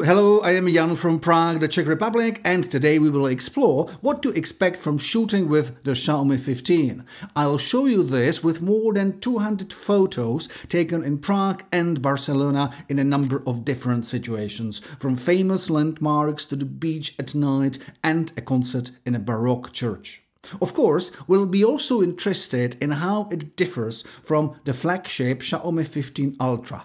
Hello, I am Jan from Prague, the Czech Republic, and today we will explore what to expect from shooting with the Xiaomi 15. I'll show you this with more than 200 photos taken in Prague and Barcelona in a number of different situations, from famous landmarks to the beach at night and a concert in a baroque church. Of course, we'll be also interested in how it differs from the flagship Xiaomi 15 Ultra.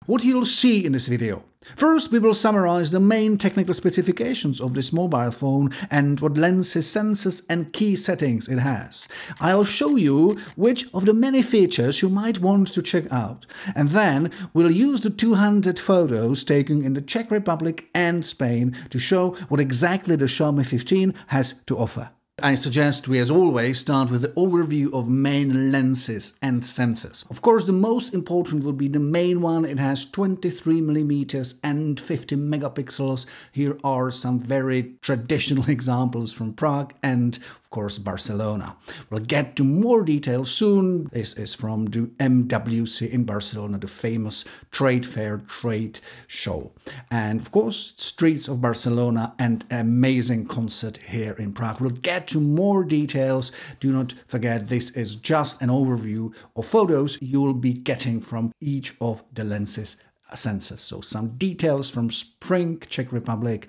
What you'll see in this video. First, we will summarize the main technical specifications of this mobile phone and what lenses, sensors and key settings it has. I'll show you which of the many features you might want to check out. And then we'll use the 200 photos taken in the Czech Republic and Spain to show what exactly the Xiaomi 15 has to offer. I suggest we, as always, start with the overview of main lenses and sensors. Of course, the most important will be the main one. It has 23mm and 50 megapixels. Here are some very traditional examples from Prague and, of course, Barcelona. We'll get to more details soon. This is from the MWC in Barcelona, the famous trade fair, trade show. And, of course, streets of Barcelona and amazing concert here in Prague. We'll get to more details. Do not forget, this is just an overview of photos you will be getting from each of the lenses sensors. So some details from Spring, Czech Republic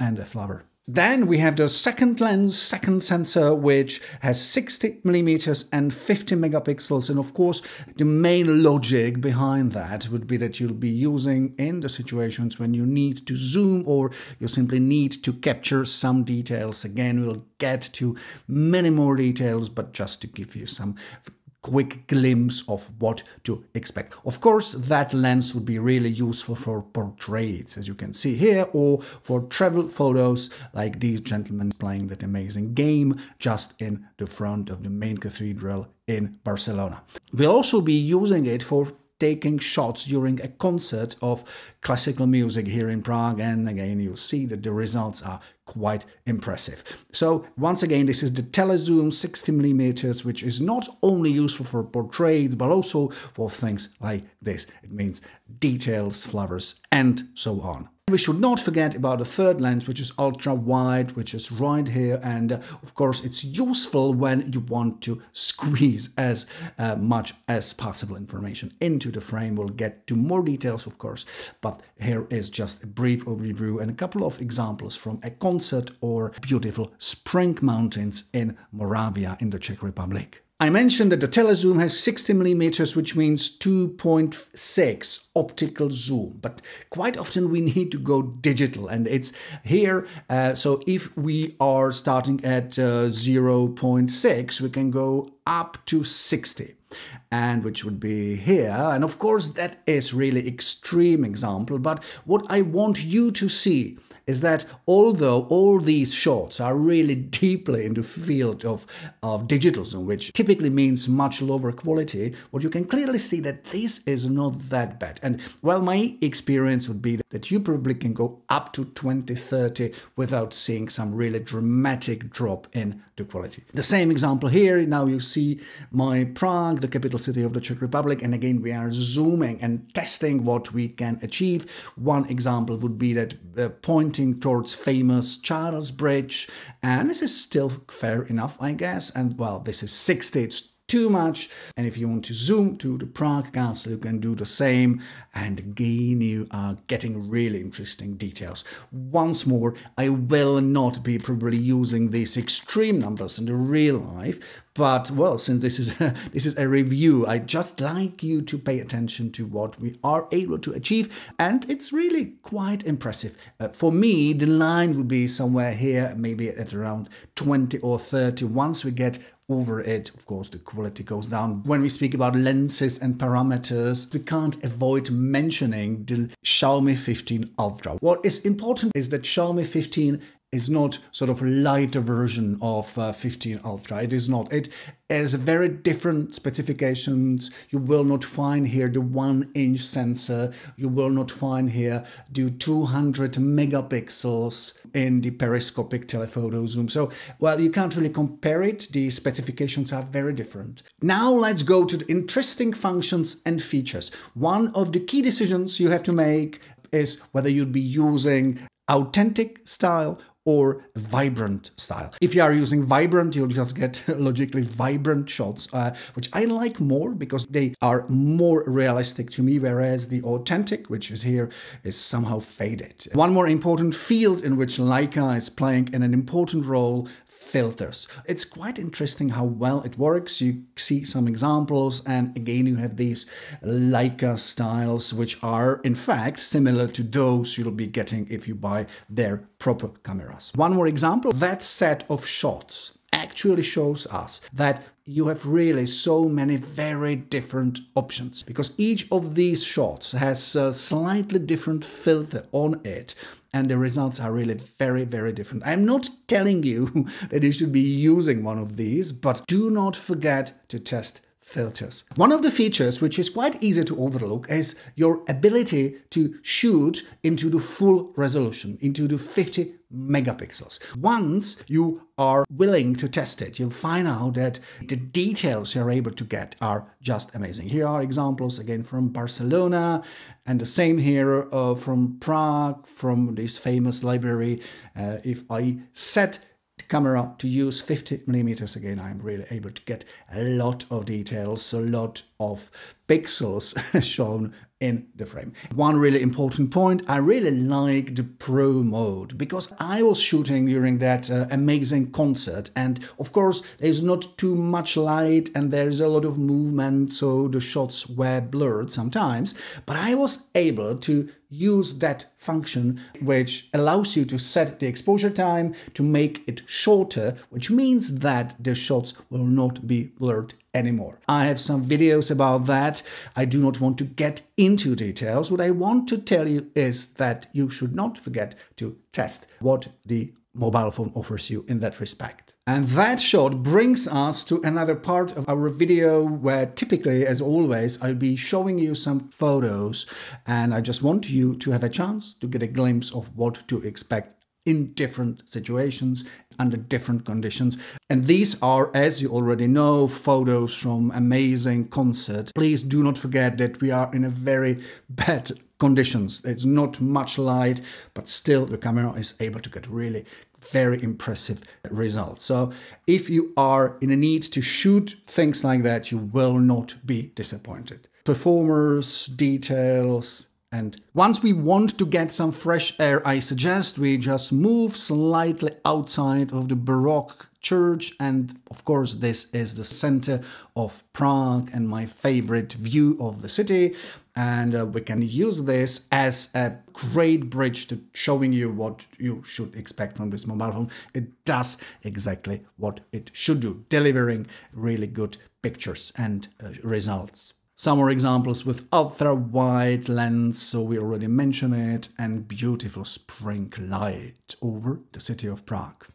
and a flower. Then we have the second lens, second sensor, which has 60mm and 50 megapixels. And of course, the main logic behind that would be that you'll be using in the situations when you need to zoom or you simply need to capture some details. Again, we'll get to many more details, but just to give you some quick glimpse of what to expect. Of course, that lens would be really useful for portraits, as you can see here, or for travel photos like these gentlemen playing that amazing game just in the front of the main cathedral in Barcelona. We'll also be using it for taking shots during a concert of classical music here in Prague, and again you'll see that the results are quite impressive. So once again, this is the telezoom 60mm, which is not only useful for portraits but also for things like this. It means details, flowers and so on. We should not forget about the third lens, which is ultra wide, which is right here, and of course it's useful when you want to squeeze as much as possible information into the frame. We'll get to more details, of course, but here is just a brief overview and a couple of examples from a concert or beautiful spring mountains in Moravia in the Czech Republic. I mentioned that the telezoom has 60mm, which means 2.6 optical zoom, but quite often we need to go digital, and it's here. So if we are starting at 0.6, we can go up to 60. And which would be here. And of course, that is really extreme example. But what I want you to see is that although all these shots are really deeply in the field of digital zoom, which typically means much lower quality, what you can clearly see that this is not that bad. And well, my experience would be that you probably can go up to 20-30 without seeing some really dramatic drop in the quality. The same example here. Now you see my Prague, the capital city of the Czech Republic, and again we are zooming and testing what we can achieve. One example would be that pointing towards famous Charles Bridge, and this is still fair enough, I guess. And well, this is 60, it's too much. And if you want to zoom to the Prague Castle, you can do the same, and again you are getting really interesting details. Once more, I will not be probably using these extreme numbers in the real life, but well, since this is a review, I just like you to pay attention to what we are able to achieve, and it's really quite impressive. For me, the line would be somewhere here, maybe at around 20 or 30. Once we get over it, of course, the quality goes down. When we speak about lenses and parameters, we can't avoid mentioning the Xiaomi 15 Ultra. What is important is that Xiaomi 15 is not sort of a lighter version of 15 Ultra. It is not. It has very different specifications. You will not find here the 1-inch sensor. You will not find here the 200 megapixels in the periscopic telephoto zoom. So, well, you can't really compare it. The specifications are very different. Now let's go to the interesting functions and features. One of the key decisions you have to make is whether you'll be using authentic style or vibrant style. If you are using vibrant, you'll just get logically vibrant shots, which I like more because they are more realistic to me, whereas the authentic, which is here, is somehow faded. One more important field in which Leica is playing an important role: filters. It's quite interesting how well it works. You see some examples, and again you have these Leica styles, which are in fact similar to those you'll be getting if you buy their proper cameras. One more example: that set of shots actually shows us that you have really so many very different options, because each of these shots has a slightly different filter on it, and the results are really very, very different. I'm not telling you that you should be using one of these, but do not forget to test filters. One of the features which is quite easy to overlook is your ability to shoot into the full resolution, into the 50 megapixels. Once you are willing to test it, you'll find out that the details you're able to get are just amazing. Here are examples again from Barcelona, and the same here from Prague, from this famous library. If I set the camera to use 50mm again, I'm really able to get a lot of details, a lot of pixels shown in the frame. One really important point: I really like the Pro mode, because I was shooting during that amazing concert, and of course there's not too much light and there's a lot of movement, so the shots were blurred sometimes, but I was able to use that function which allows you to set the exposure time to make it shorter, which means that the shots will not be blurred anymore. I have some videos about that. I do not want to get into details. What I want to tell you is that you should not forget to test what the mobile phone offers you in that respect. And that shot brings us to another part of our video where typically, as always, I'll be showing you some photos, and I just want you to have a chance to get a glimpse of what to expect in different situations, under different conditions. And these are, as you already know, photos from amazing concerts. Please do not forget that we are in a very bad conditions. It's not much light, but still the camera is able to get really very impressive results. So if you are in a need to shoot things like that, you will not be disappointed. Performers, details. And once we want to get some fresh air, I suggest we just move slightly outside of the baroque church. And of course, this is the center of Prague and my favorite view of the city. And we can use this as a great bridge to showing you what you should expect from this mobile phone. It does exactly what it should do, delivering really good pictures and results. Some more examples with ultra-wide lens, so we already mentioned it, and beautiful spring light over the city of Prague.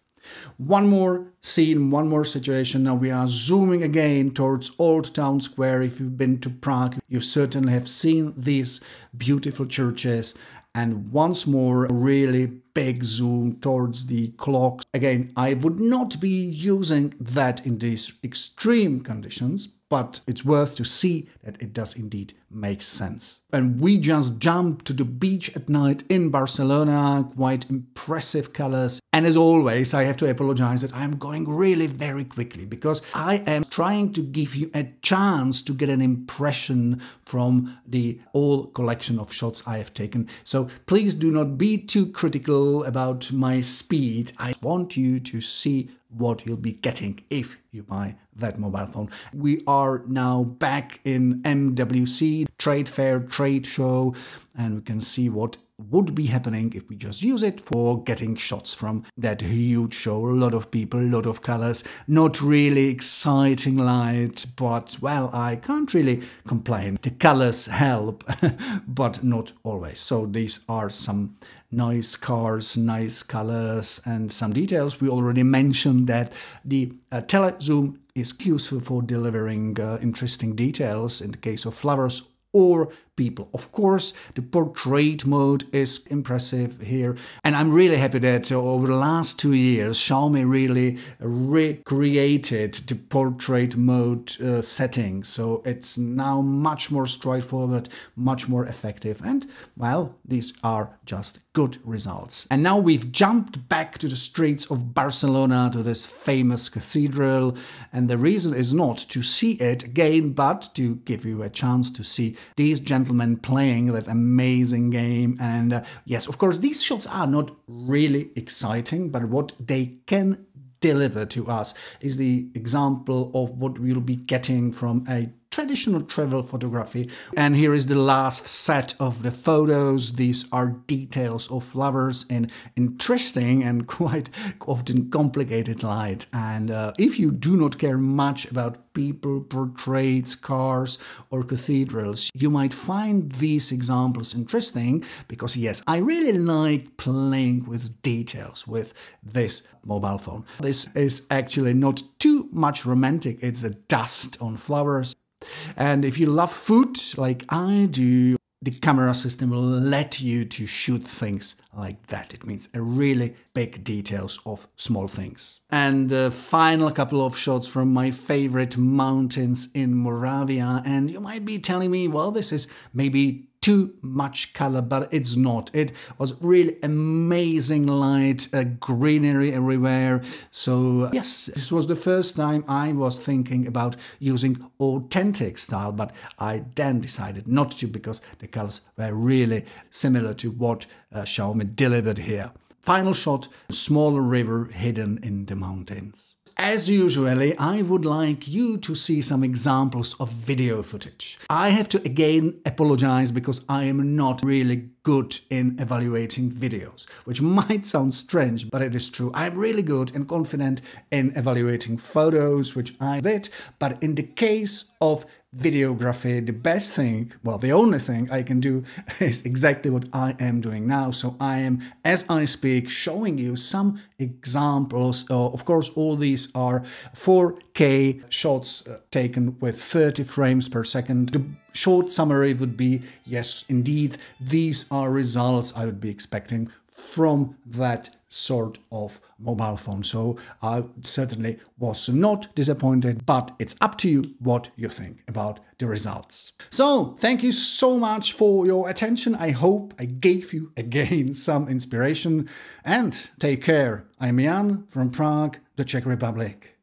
One more scene, one more situation. Now we are zooming again towards Old Town Square. If you've been to Prague, you certainly have seen these beautiful churches. And once more, a really big zoom towards the clocks. Again, I would not be using that in these extreme conditions, but it's worth to see that it does indeed make sense. And we just jumped to the beach at night in Barcelona, quite impressive colors. And as always, I have to apologize that I'm going really very quickly, because I am trying to give you a chance to get an impression from the whole collection of shots I have taken. So please do not be too critical about my speed. I want you to see what you'll be getting if you buy that mobile phone. We are now back in MWC, trade fair, trade show, and we can see what would be happening if we just use it for getting shots from that huge show. A lot of people, a lot of colors, not really exciting light, but well, I can't really complain. The colors help, but not always. So these are some nice cars, nice colors, and some details. We already mentioned that the telezoom is useful for delivering interesting details in the case of flowers or people. Of course, the portrait mode is impressive here, and I'm really happy that over the last 2 years Xiaomi really recreated the portrait mode setting, so it's now much more straightforward, much more effective, and well, these are just good results. And now we've jumped back to the streets of Barcelona, to this famous cathedral, and the reason is not to see it again, but to give you a chance to see these gentlemen playing that amazing game. And yes, of course, these shots are not really exciting, but what they can deliver to us is the example of what we'll be getting from a traditional travel photography. And here is the last set of the photos. These are details of flowers in interesting and quite often complicated light. And if you do not care much about people, portraits, cars or cathedrals, you might find these examples interesting because yes, I really like playing with details with this mobile phone. This is actually not too much romantic. It's a dust on flowers. And if you love food like I do, the camera system will let you to shoot things like that. It means a really big details of small things. And final couple of shots from my favorite mountains in Moravia. And you might be telling me, well, this is maybe too much color, but it's not. It was really amazing light, greenery everywhere. So yes, this was the first time I was thinking about using authentic style, but I then decided not to because the colors were really similar to what Xiaomi delivered here. Final shot, smaller river hidden in the mountains. As usually, I would like you to see some examples of video footage. I have to again apologize because I am not really good in evaluating videos, which might sound strange, but it is true. I'm really good and confident in evaluating photos, which I did, but in the case of videography, the best thing, well, the only thing I can do is exactly what I am doing now. So I am, as I speak, showing you some examples. Of course, all these are 4K shots taken with 30 frames per second. The short summary would be, yes, indeed, these are results I would be expecting from that sort of mobile phone. So I certainly was not disappointed, but it's up to you what you think about the results. So thank you so much for your attention. I hope I gave you again some inspiration, and take care. I'm Jan from Prague, the Czech Republic.